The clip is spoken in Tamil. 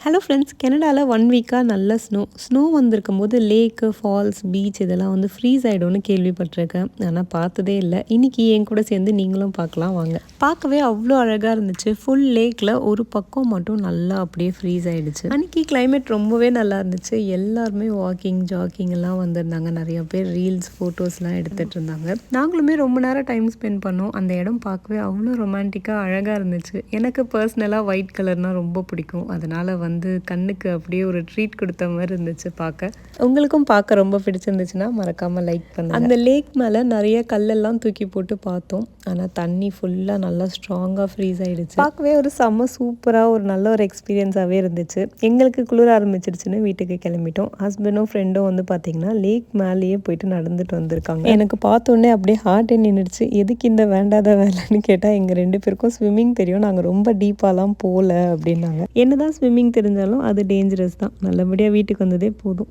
ஹலோ ஃப்ரெண்ட்ஸ், கனடாவில் 1 வீக்காக நல்ல ஸ்னோ வந்திருக்கும்போது லேக்கு, ஃபால்ஸ், பீச் இதெல்லாம் வந்து ஃப்ரீஸ் ஆகிடும்னு கேள்விப்பட்டிருக்கேன். ஆனால் பார்த்ததே இல்லை. இன்றைக்கி என் கூட சேர்ந்து நீங்களும் பார்க்கலாம் வாங்க. பார்க்கவே அவ்வளோ அழகாக இருந்துச்சு. ஃபுல் லேக்கில் ஒரு பக்கம் மட்டும் நல்லா அப்படியே ஃப்ரீஸ் ஆகிடுச்சு. அன்றைக்கி கிளைமேட் ரொம்பவே நல்லா இருந்துச்சு. எல்லாருமே வாக்கிங், ஜாக்கிங் எல்லாம் வந்திருந்தாங்க. நிறைய பேர் ரீல்ஸ், ஃபோட்டோஸ்லாம் எடுத்துகிட்டு இருந்தாங்க. நாங்களுமே ரொம்ப நேரம் டைம் ஸ்பெண்ட் பண்ணோம். அந்த இடம் பார்க்கவே அவ்வளோ ரொமான்டிக்காக அழகாக இருந்துச்சு. எனக்கு பர்சனலாக ஒயிட் கலர்னால் ரொம்ப பிடிக்கும். அதனால் வந்து கண்ணுக்கு அப்படியே ஒரு ட்ரீட் கொடுத்த மாதிரி இருந்துச்சு பார்க்க. உங்களுக்கும் பார்க்க ரொம்ப பிடிச்சிருந்துச்சுன்னா மறக்காமல் லைக் பண்ணுங்க. அந்த லேக் மேலே நிறைய கல்லெல்லாம் தூக்கி போட்டு பார்த்தோம். ஆனால் தண்ணி ஃபுல்லாக நல்லா ஸ்ட்ராங்காக ஃப்ரீஸ் ஆகிடுச்சு. பார்க்கவே ஒரு செம்ம சூப்பராக ஒரு நல்ல ஒரு எக்ஸ்பீரியன்ஸாகவே இருந்துச்சு. எங்களுக்கு குளிர ஆரம்பிச்சிருச்சுன்னு வீட்டுக்கு கிளம்பிட்டோம். ஹஸ்பண்டும் ஃப்ரெண்டும் வந்து பார்த்திங்கன்னா லேக் மேலேயே போயிட்டு நடந்துட்டு வந்திருக்காங்க. எனக்கு பார்த்தோன்னே அப்படியே ஹார்ட்டே நின்றுடுச்சு. எதுக்கு இந்த வேண்டாத வேலைன்னு கேட்டால் எங்கள் 2 பேருக்கும் ஸ்விம்மிங் தெரியும், நாங்கள் ரொம்ப டீப்பாலாம் போகல அப்படின்னாங்க. என்னதான் ஸ்விம்மிங் தெரிஞ்சாலும் அது டேஞ்சரஸ் தான். நல்லபடியாக வீட்டுக்கு வந்ததே போதும்.